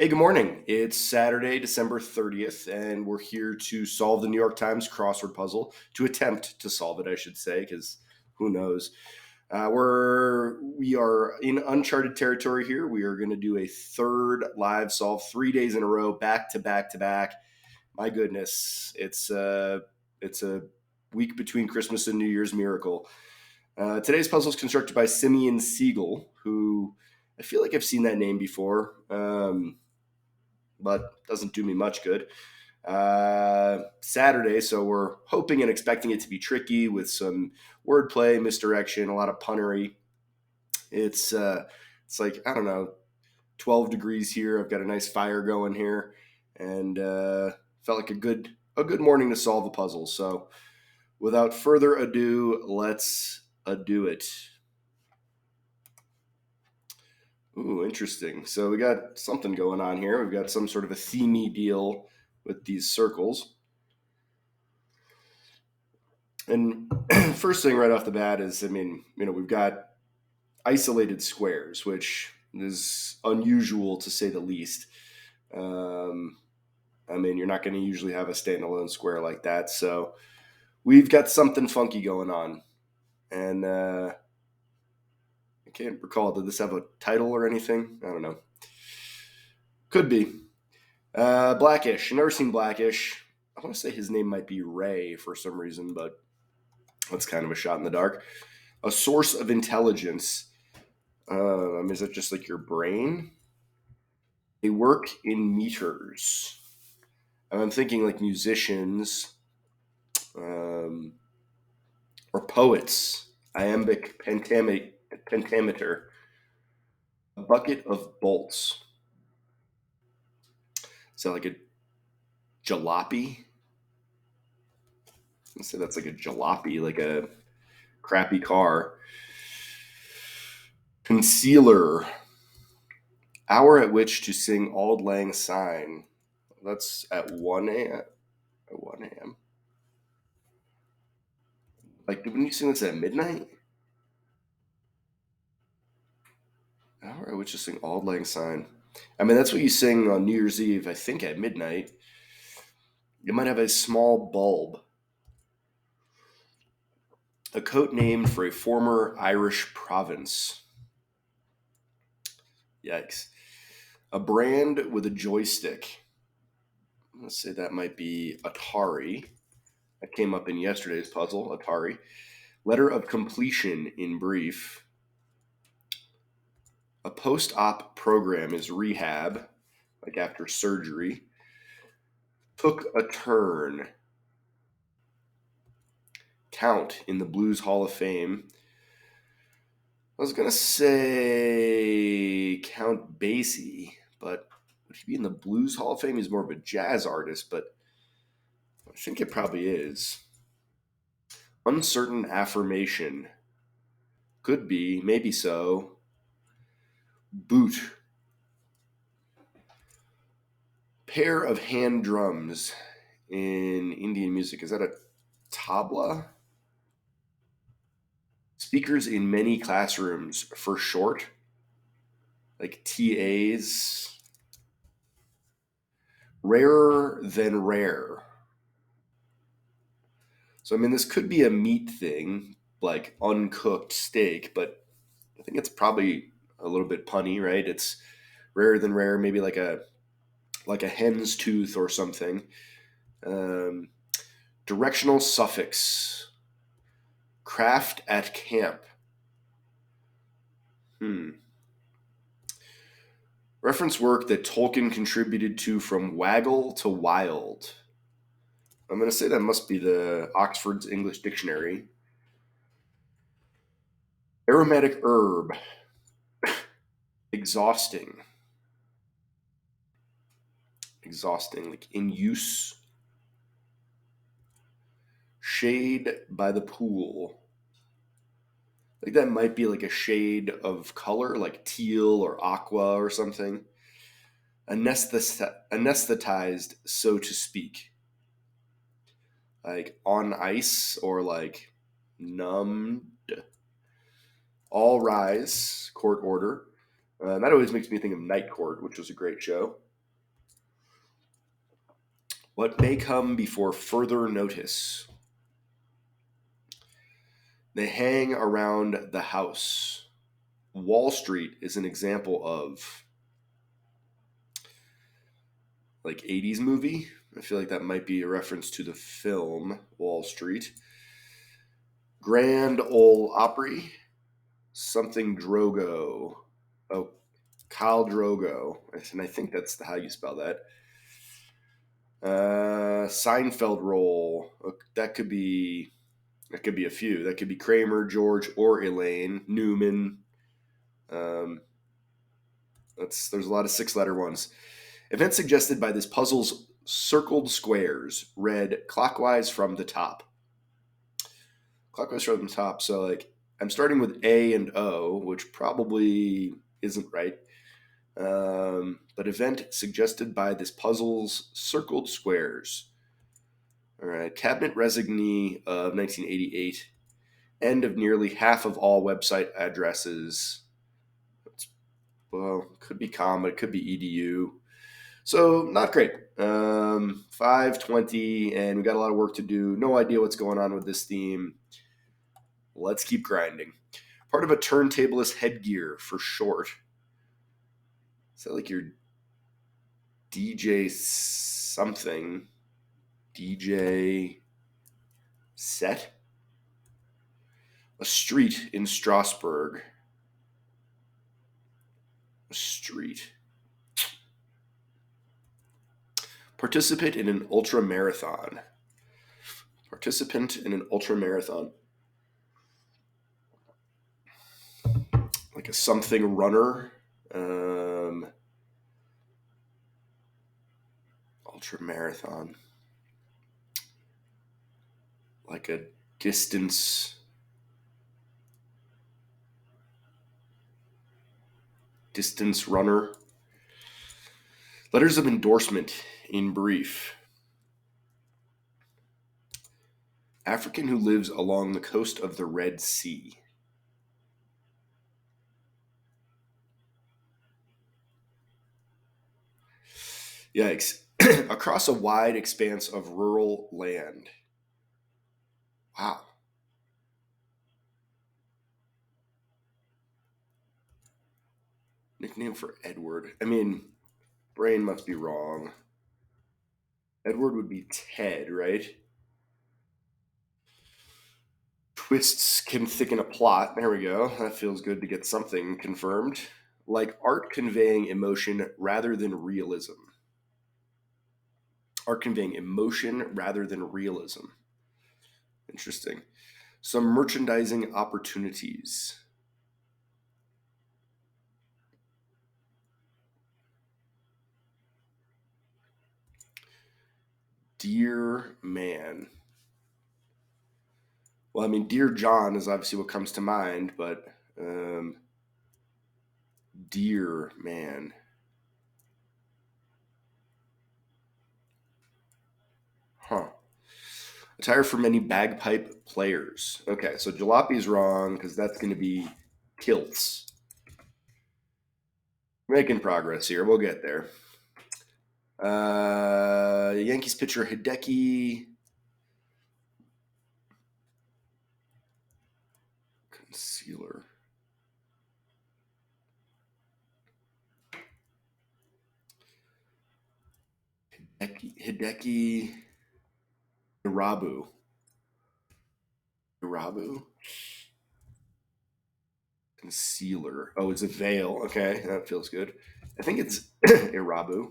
Hey, good morning. It's Saturday, December 30th, and we're here to solve the New York Times crossword puzzle, to attempt to solve it, I should say, because who knows. We are in uncharted territory here. We are going to do a third live solve 3 days in a row, back to back to back. My goodness, it's a week between Christmas and New Year's miracle. Today's puzzle is constructed by Simeon Siegel, who I feel like I've seen that name before. But doesn't do me much good. Saturday, so we're hoping and expecting it to be tricky with some wordplay, misdirection, a lot of punnery. It's like I don't know, 12 degrees here. I've got a nice fire going here, and felt like a good morning to solve the puzzle. So, without further ado, let's do it. Ooh, interesting. So we got something going on here. We've got some sort of a themey deal with these circles. And first thing right off the bat is, we've got isolated squares, which is unusual to say the least. Um, you're not going to usually have a standalone square like that. So we've got something funky going on. And I can't recall, did this have a title or anything? I don't know. Could be. Blackish. Never seen Blackish. I want to say his name might be Ray for some reason, but that's kind of a shot in the dark. A source of intelligence. Is it just like your brain? They work in meters. And I'm thinking like musicians or poets. Iambic pentameter. A bucket of bolts. Is that like a jalopy? I'd say that's like a jalopy, like a crappy car. Concealer. Hour at which to sing Auld Lang Syne. That's at 1 a.m. At 1 a.m. Like, when you sing this at midnight? Hour at which to sing Auld Lang Syne. That's what you sing on New Year's Eve, I think, at midnight. You might have a small bulb. A coat named for a former Irish province. Yikes. A brand with a joystick. Let's say that might be Atari. That came up in yesterday's puzzle, Atari. Letter of completion in brief. A post-op program is rehab, like after surgery. Took a turn. Count in the Blues Hall of Fame. I was going to say Count Basie, but would he be in the Blues Hall of Fame? He's more of a jazz artist, but I think it probably is. Uncertain affirmation. Could be, maybe so. Boot. Pair of hand drums in Indian music. Is that a tabla? Speakers in many classrooms for short. Like TAs. Rarer than rare. So, this could be a meat thing, like uncooked steak, but I think it's probably a little bit punny, right? It's rarer than rare, maybe like a hen's tooth or something. Directional suffix. Craft at camp. Reference work that Tolkien contributed to from waggle to wild. I'm going to say that must be the Oxford's English Dictionary. Aromatic herb. Exhausting. Exhausting, like in use. Shade by the pool. Like that might be like a shade of color, like teal or aqua or something. Anesthetized, so to speak. Like on ice or like numbed. All rise, court order. That always makes me think of Night Court, which was a great show. What may come before further notice? They hang around the house. Wall Street is an example of like 80s movie. I feel like that might be a reference to the film Wall Street. Grand Ole Opry. Something Drogo. Oh, Khal Drogo. And I think that's how you spell that. Seinfeld role. That could be a few. That could be Kramer, George, or Elaine. Newman. There's a lot of 6-letter ones. Event suggested by this puzzle's circled squares read clockwise from the top. Clockwise from the top. So like I'm starting with A and O, which probably isn't right. But event suggested by this puzzle's circled squares. All right. Cabinet resignee of 1988. End of nearly half of all website addresses. Well, could be com, but it could be edu. So not great. 5:20, and we got a lot of work to do. No idea what's going on with this theme. Let's keep grinding. Part of a turntablist headgear for short. Is that like your DJ something? DJ set? A street in Strasbourg. A street. Participant in an ultramarathon. Participant in an ultramarathon. Like a something runner. Ultramarathon. Like a distance runner. Letters of endorsement in brief. African who lives along the coast of the Red Sea. Yikes. Across a wide expanse of rural land. Wow. Nickname for Edward. I mean, brain must be wrong. Edward would be Ted, right? Twists can thicken a plot. There we go. That feels good to get something confirmed. Like art conveying emotion rather than realism. Art conveying emotion rather than realism. Interesting. Some merchandising opportunities. Dear man. Well, I mean, Dear John is obviously what comes to mind, but dear man. Huh. Attire for many bagpipe players. Okay, so Jalopi's wrong because that's going to be kilts. Making progress here. We'll get there. Yankees pitcher Hideki. Concealer. Hideki Irabu. Concealer. Oh, it's a veil. Okay, that feels good. I think it's Irabu.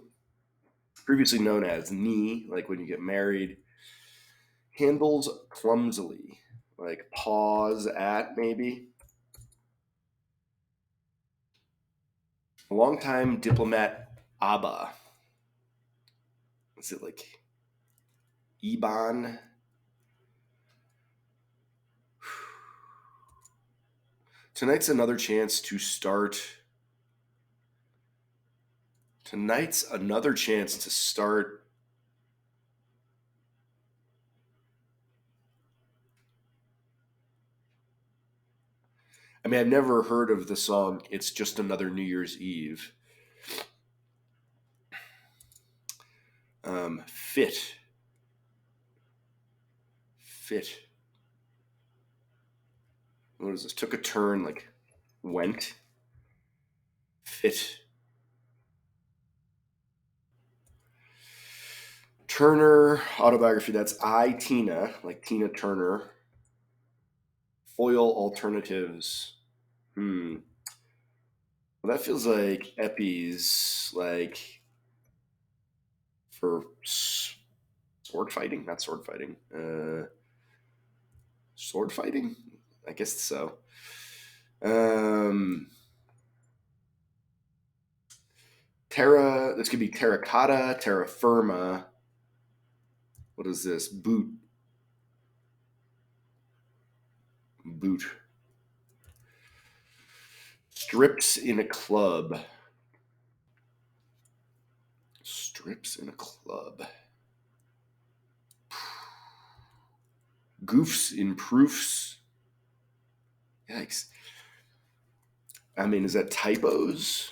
Previously known as knee, like when you get married. Handles clumsily. Like pause at, maybe. A longtime diplomat, Abba. Is it like Iban? Tonight's another chance to start. I mean, I've never heard of the song It's Just Another New Year's Eve. Fit. Fit. What is this? Took a turn, like went. Fit. Turner autobiography. That's I, Tina, like Tina Turner. Foil alternatives. Well, that feels like Epi's, like for sword fighting, not sword fighting. Sword fighting, I guess so. Terra. This could be terracotta, terra firma. What is this? Boot. Strips in a club. Strips in a club. Goofs in proofs. Yikes. I mean, is that typos?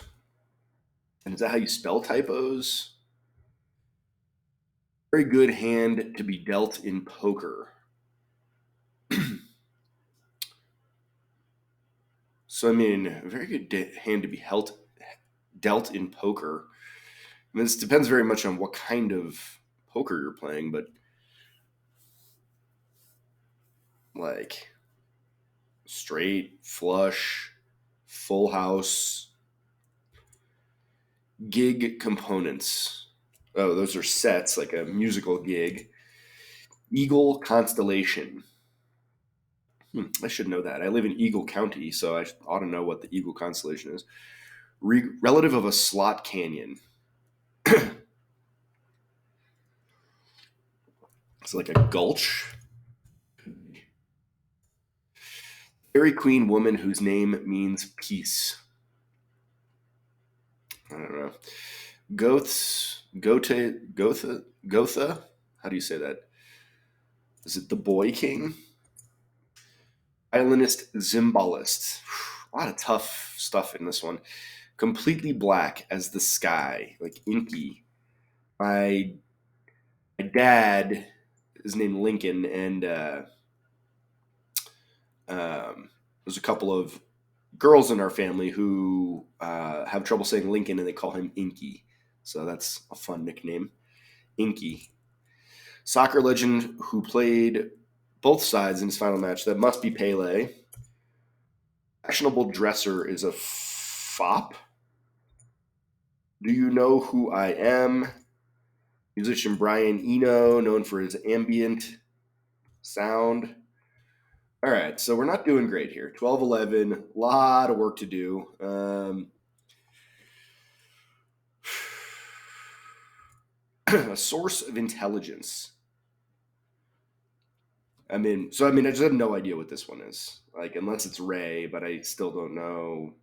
And is that how you spell typos? Very good hand to be dealt in poker. So, I mean, a very good hand to be dealt in poker. I mean, this depends very much on what kind of poker you're playing, but like straight, flush, full house, gig components. Oh, those are sets, like a musical gig. Eagle constellation. I should know that. I live in Eagle County, so I ought to know what the Eagle constellation is. Relative of a slot canyon. It's like a gulch. Fairy queen woman whose name means peace. I don't know. Gotha? How do you say that? Is it the boy king? Violinist, zimbalist. A lot of tough stuff in this one. Completely black as the sky, like inky. My dad is named Lincoln, and there's a couple of girls in our family who have trouble saying Lincoln, and they call him Inky. So that's a fun nickname. Inky. Soccer legend who played both sides in his final match. That must be Pele. Fashionable dresser is a fop. Do you know who I am? Musician Brian Eno, known for his ambient sound. All right, so we're not doing great here. 12-11, a lot of work to do. A source of intelligence. I just have no idea what this one is. Like, unless it's Ray, but I still don't know.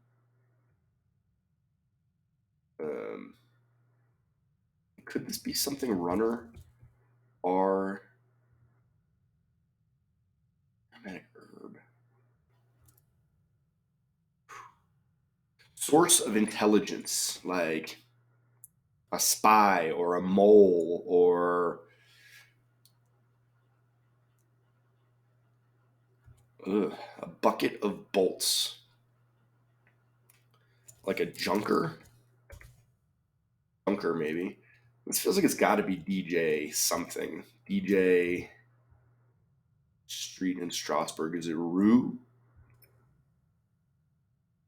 Could this be something runner? Aromatic herb. Source of intelligence, like a spy or a mole or a bucket of bolts. Like a junker? Junker, maybe. This feels like it's got to be DJ something. DJ Street in Strasbourg. Is it Rue?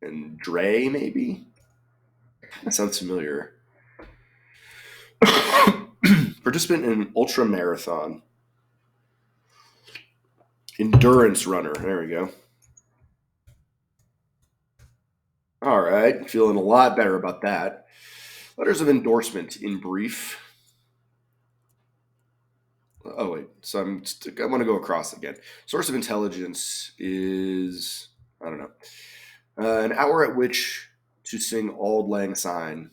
And Dre, maybe? That sounds familiar. Participant in Ultramarathon. Endurance runner. There we go. All right. Feeling a lot better about that. Letters of endorsement in brief. Oh, wait. So I'm going to go across again. Source of intelligence is, I don't know. An hour at which to sing Auld Lang Syne.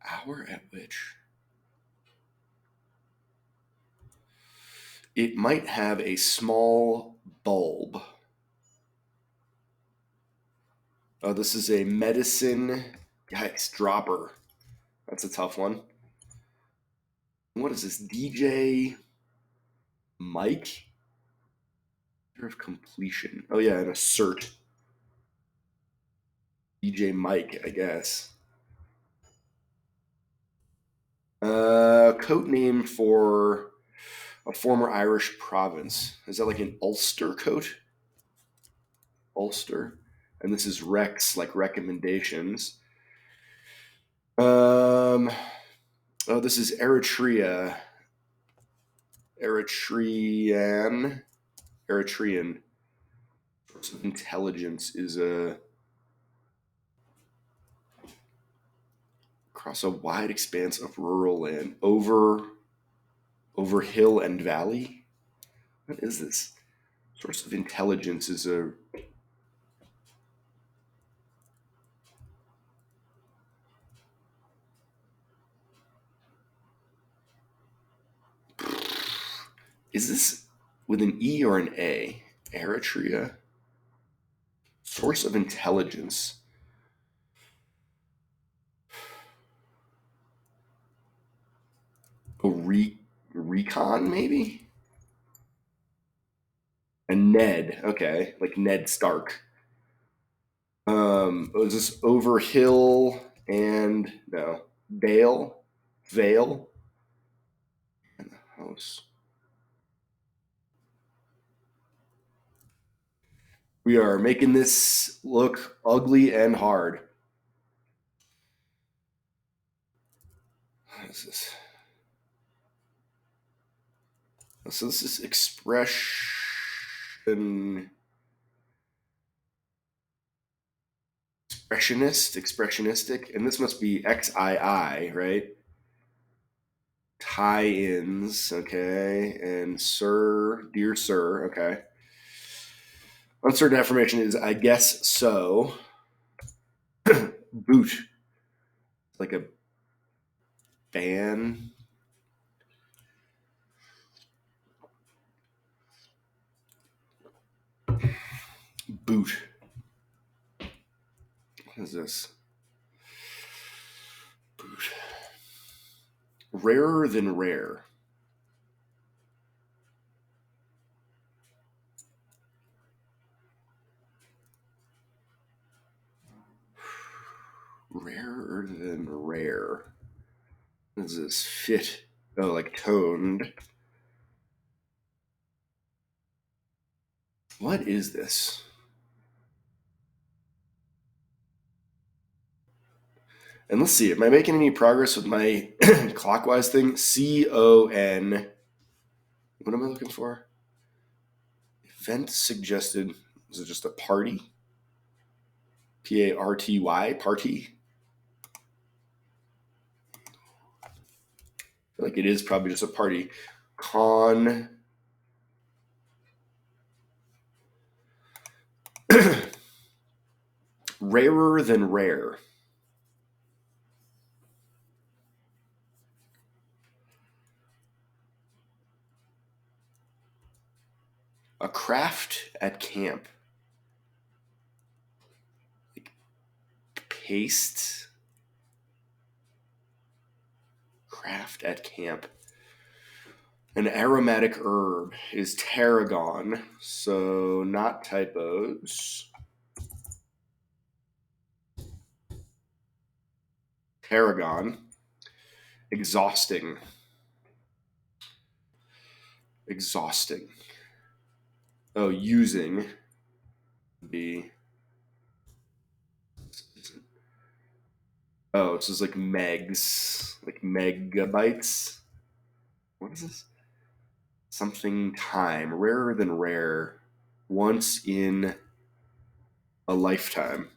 Hour at which? It might have a small bulb. Oh, this is a medicine. Yikes, dropper. That's a tough one. What is this? DJ Mike? Of completion. Oh yeah, an assert. DJ Mike, I guess. Code name for a former Irish province. Is that like an Ulster coat? Ulster. And this is Rex, like recommendations. Oh, this is Eritrea. Eritrean. Intelligence is across a wide expanse of rural land. Over hill and valley? What is this? Source of intelligence is a. Is this with an E or an A? Eritrea? Source of intelligence. A recon, maybe? A Ned. Okay. Like Ned Stark. Was this over hill and no Dale? Vale? And the house. We are making this look ugly and hard. What is this? So this is expressionistic, and this must be XII, right? Tie-ins, okay, and sir, dear sir, okay. Uncertain affirmation is I guess so. Boot, like a ban. Boot. What is this? Boot. Rarer than rare. Rarer than rare. What is this? Fit. Oh, like toned. What is this? And let's see, am I making any progress with my clockwise thing? CON. What am I looking for? Event suggested. Is it just a party? PARTY? Party? I feel like it is probably just a party. Con. Rarer than rare. A craft at camp. Like paste. Craft at camp. An aromatic herb is tarragon, so not typos. Tarragon. Exhausting. Oh, using. Be. Oh, this is like megs, like megabytes. What is this? Something time. Rarer than rare. Once in a lifetime.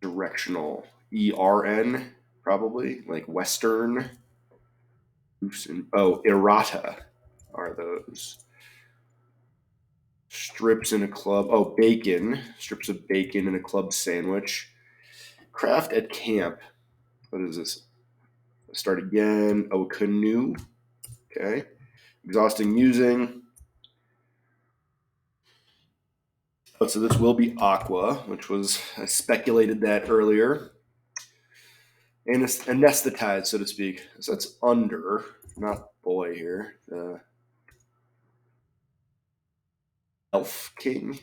Directional. ERN, probably. Like Western. Oh, errata are those. Strips in a club. Oh, bacon. Strips of bacon in a club sandwich. Craft at camp. What is this? Start again. Oh, canoe. Okay. Exhausting musing. Oh, so this will be aqua, which was, I speculated that earlier. Anesthetized, so to speak. So that's under, not boy here. Elf King.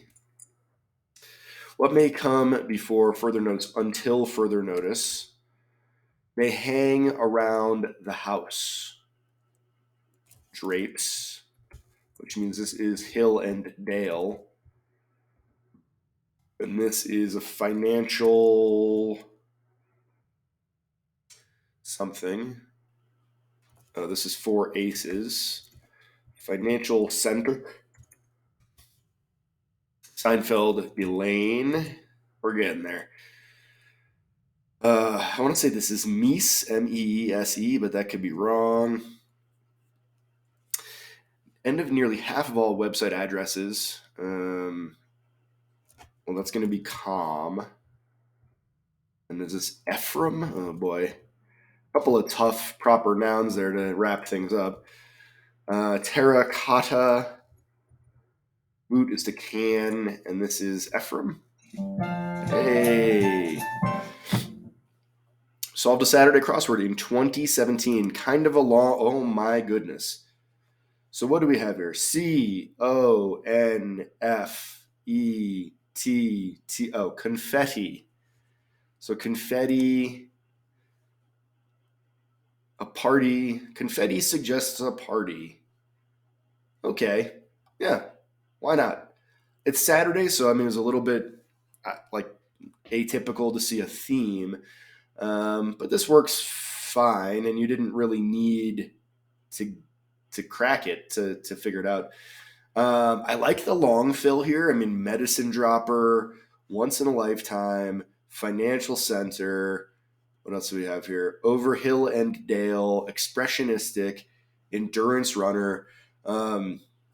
What may come before further notice until further notice may hang around the house. Drapes, which means this is hill and dale. And this is a financial something. This is four aces. Financial center. Seinfeld, Elaine. We're getting there. I want to say this is Meese, Meese, but that could be wrong. End of nearly half of all website addresses. Well, that's going to be calm. And is this Ephraim? Oh boy. A couple of tough proper nouns there to wrap things up. Terracotta. Boot is to can, and this is Ephraim. Hey. Solved a Saturday crossword in 2017. Kind of a long, oh my goodness. So what do we have here? Confetti. Oh, confetti. So confetti, a party. Confetti suggests a party. Okay. Yeah. Why not? It's Saturday, so I mean, it's a little bit like atypical to see a theme. But this works fine, and you didn't really need to crack it to figure it out. I like the long fill here. I mean, medicine dropper, once in a lifetime, financial center. What else do we have here? Over hill and dale, expressionistic, endurance runner.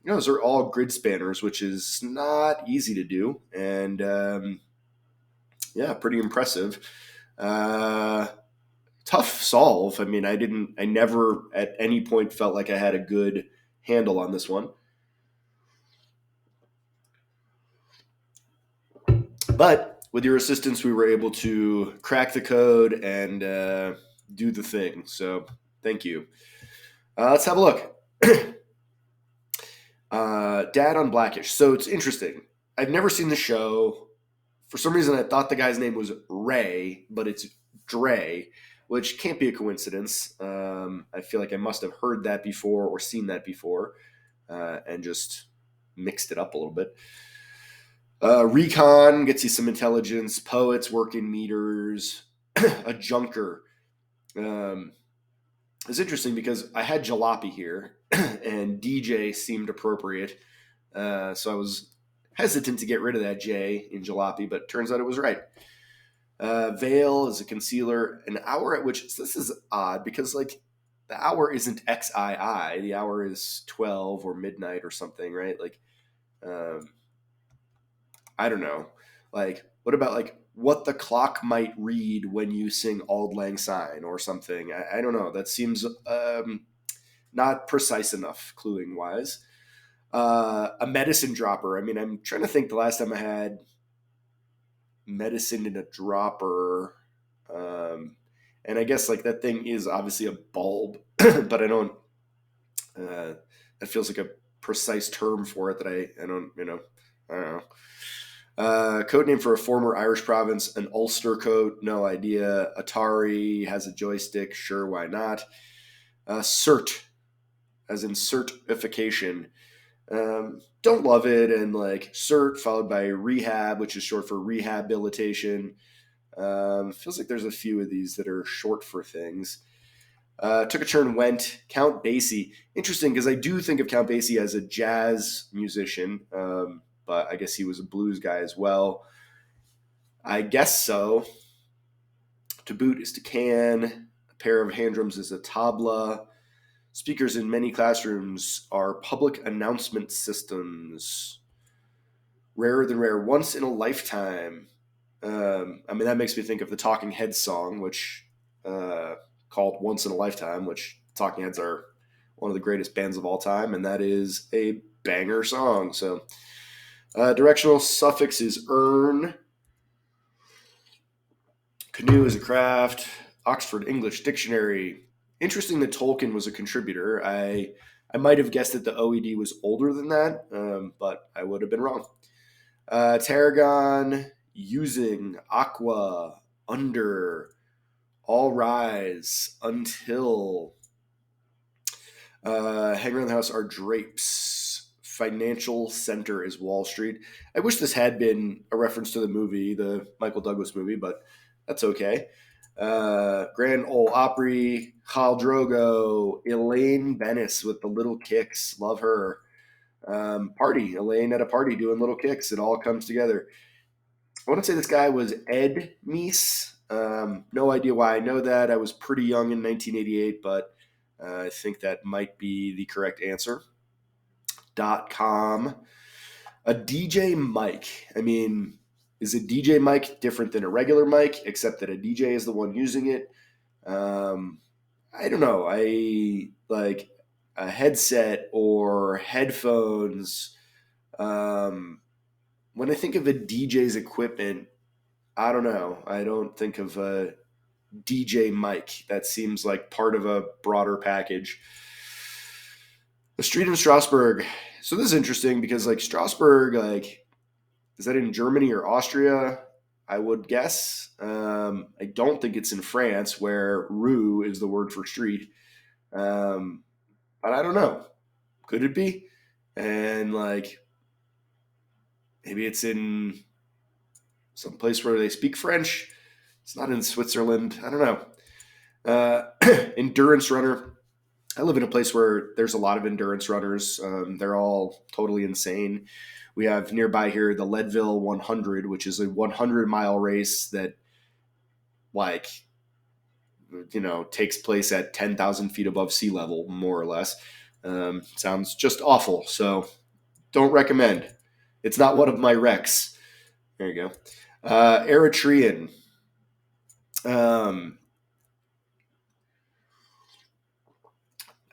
Those are all grid spanners, which is not easy to do, and yeah, pretty impressive. Tough solve. I mean, I never at any point felt like I had a good handle on this one. But with your assistance, we were able to crack the code and do the thing. So thank you. Let's have a look. Dad on Blackish. So it's interesting. I've never seen the show. For some reason, I thought the guy's name was Ray, but it's Dre, which can't be a coincidence. I feel like I must have heard that before or seen that before and just mixed it up a little bit. Recon gets you some intelligence. Poets, working meters. A junker. It's interesting because I had jalopy here, and DJ seemed appropriate. So I was hesitant to get rid of that J in jalopy, but turns out it was right. Veil is a concealer. An hour at which, so this is odd because like the hour isn't XII. The hour is 12 or midnight or something, right? Like, I don't know. Like, what about like what the clock might read when you sing Auld Lang Syne or something? I don't know. That seems not precise enough, cluing wise. A medicine dropper. I mean, I'm trying to think the last time I had medicine in a dropper. And I guess like that thing is obviously a bulb, but I don't, that feels like a precise term for it that I don't, I don't know. Code name for a former Irish province, an Ulster coat, no idea. Atari has a joystick, sure, why not? Cert, as in certification. Don't love it, and like cert followed by rehab, which is short for rehabilitation. Feels like there's a few of these that are short for things. Took a turn, went. Count Basie. Interesting because I do think of Count Basie as a jazz musician, but I guess he was a blues guy as well. I guess so. To boot is to can. A pair of hand drums is a tabla. Speakers in many classrooms are public announcement systems. Rarer than rare, once in a lifetime. I mean, that makes me think of the Talking Heads song, which called Once in a Lifetime, which Talking Heads are one of the greatest bands of all time, and that is a banger song. So Directional suffix is earn. Canoe is a craft. Oxford English Dictionary. Interesting that Tolkien was a contributor. I might have guessed that the OED was older than that, but I would have been wrong. Tarragon, using, aqua, under, all rise, until. Hang around the house are drapes. Financial center is Wall Street. I wish this had been a reference to the movie, the Michael Douglas movie, but that's okay. Grand Ole Opry, Khal Drogo, Elaine Bennis with the little kicks. Love her. Party. Elaine at a party doing little kicks. It all comes together. I want to say this guy was Ed Meese. No idea why I know that. I was pretty young in 1988, but I think that might be the correct answer. .com. A DJ mic. I mean, is a DJ mic different than a regular mic, except that a DJ is the one using it? I don't know. I like a headset or headphones. When I think of a DJ's equipment, I don't know. I don't think of a DJ mic. That seems like part of a broader package. The street in Strasbourg. So this is interesting because like Strasbourg, like is that in Germany or Austria? I would guess. I don't think it's in France, where rue is the word for street. Um, but I don't know. Could it be? And like maybe it's in some place where they speak French. It's not in Switzerland. I don't know. Endurance runner. I live in a place where there's a lot of endurance runners. They're all totally insane. We have nearby here the Leadville 100, which is a 100-mile race that, like, takes place at 10,000 feet above sea level, more or less. Sounds just awful. So don't recommend. It's not one of my recs. There you go. Eritrean.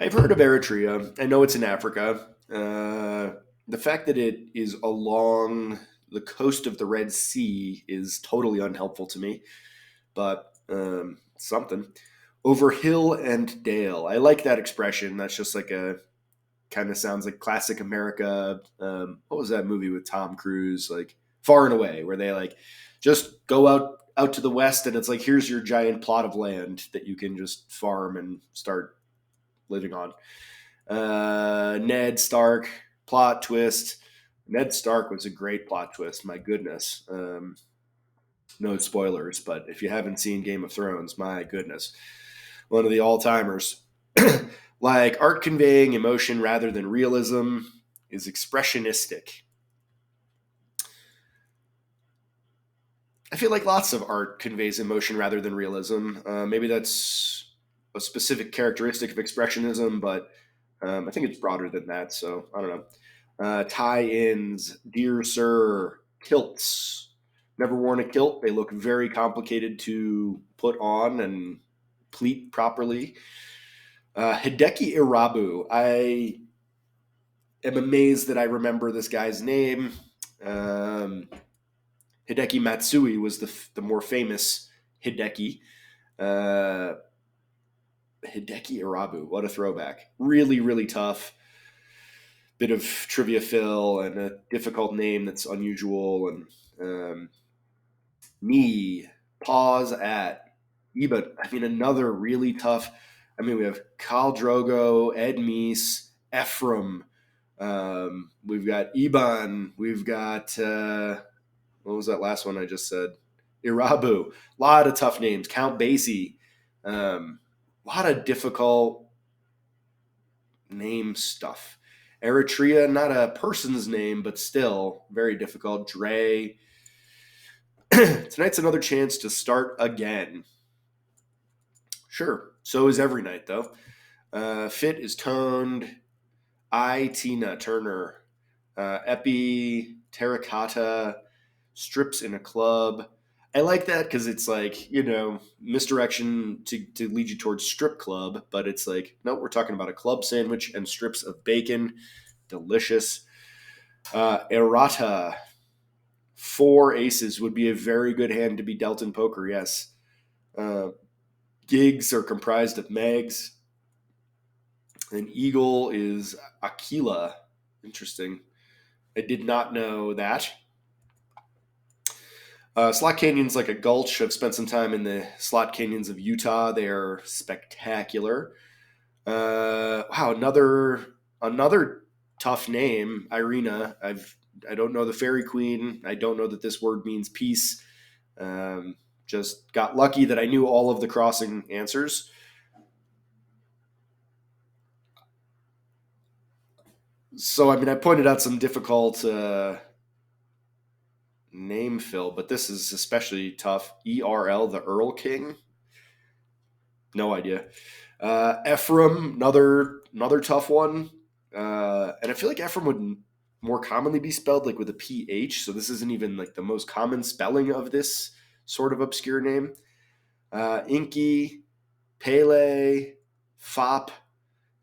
I've heard of Eritrea. I know it's in Africa. The fact that it is along the coast of the Red Sea is totally unhelpful to me, but something. Over hill and dale. I like that expression. That's just like a kind of sounds like classic America. What was that movie with Tom Cruise? Like Far and Away, where they like just go out to the west and it's like here's your giant plot of land that you can just farm and start living on. Ned Stark, plot twist. Ned Stark was a great plot twist. My goodness. No spoilers, but if you haven't seen Game of Thrones, my goodness. One of the all timers. Like art conveying emotion rather than realism is expressionistic. I feel like lots of art conveys emotion rather than realism. Maybe that's a specific characteristic of expressionism, but I think it's broader than that. So I don't know. Tie-ins, dear sir, kilts. Never worn a kilt. They look very complicated to put on and pleat properly. Hideki Irabu. I am amazed that I remember this guy's name. Hideki Matsui was the more famous Hideki. Hideki Irabu. What a throwback. Really, really tough. Bit of trivia fill and a difficult name that's unusual. And me, pause at. But I mean, another really tough. I mean, we have Khal Drogo, Ed Meese, Ephraim. We've got Iban. We've got what was that last one I just said? Irabu. A lot of tough names. Count Basie. A lot of difficult name stuff. Eritrea, not a person's name, but still very difficult. Dre. Tonight's another chance to start again. Sure. So is every night, though. Fit is toned. Tina Turner. Epi, terracotta, strips in a club. I like that because it's like, misdirection to lead you towards strip club, but it's like, no, we're talking about a club sandwich and strips of bacon. Delicious. Errata. 4 aces would be a very good hand to be dealt in poker, yes. Uh, Gigs are comprised of Megs. And Eagle is Aquila. Interesting. I did not know that. Slot Canyon's like a gulch. I've spent some time in the slot canyons of Utah. They are spectacular. Wow, another tough name, Irina. I don't know the Fairy Queen. I don't know that this word means peace. Just got lucky that I knew all of the crossing answers. So I mean, I pointed out some difficult name fill, but this is especially tough. ERL, the Earl King. No idea. Ephraim, another tough one. And I feel like Ephraim would more commonly be spelled like with a PH. So this isn't even like the most common spelling of this sort of obscure name. Inky, Pele, Fop,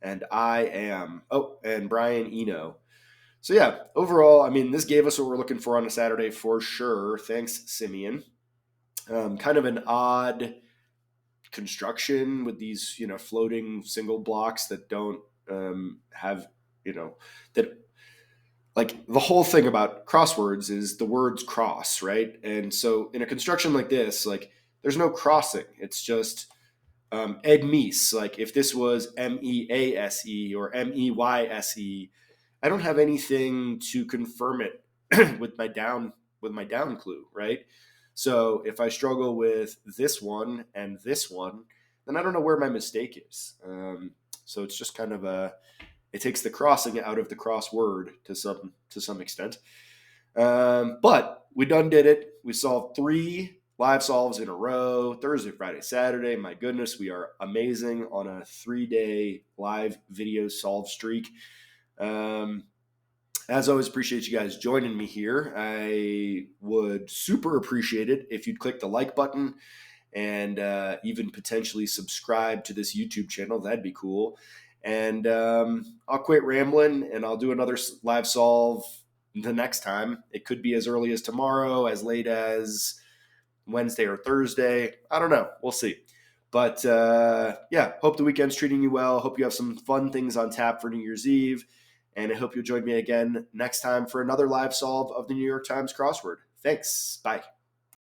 and I am. Oh, and Brian Eno. So yeah, overall, I mean, this gave us what we're looking for on a Saturday for sure. Thanks, Simeon. Kind of an odd construction with these, floating single blocks that don't have, that like the whole thing about crosswords is the words cross, right? And so in a construction like this, like there's no crossing. It's just Ed Meese. Like if this was Mease or Meyse, I don't have anything to confirm it with my down clue, right? So if I struggle with this one and this one, then I don't know where my mistake is. So it's just kind of it takes the crossing out of the crossword to some extent. But we done did it. We solved 3 live solves in a row, Thursday, Friday, Saturday. My goodness, we are amazing on a 3-day live video solve streak. As always, appreciate you guys joining me here. I would super appreciate it if you'd click the like button and even potentially subscribe to this YouTube channel. That'd be cool. And I'll quit rambling and I'll do another live solve the next time. It could be as early as tomorrow, as late as Wednesday or Thursday. I don't know. We'll see. But yeah, hope the weekend's treating you well. Hope you have some fun things on tap for New Year's Eve. And I hope you'll join me again next time for another live solve of the New York Times crossword. Thanks. Bye.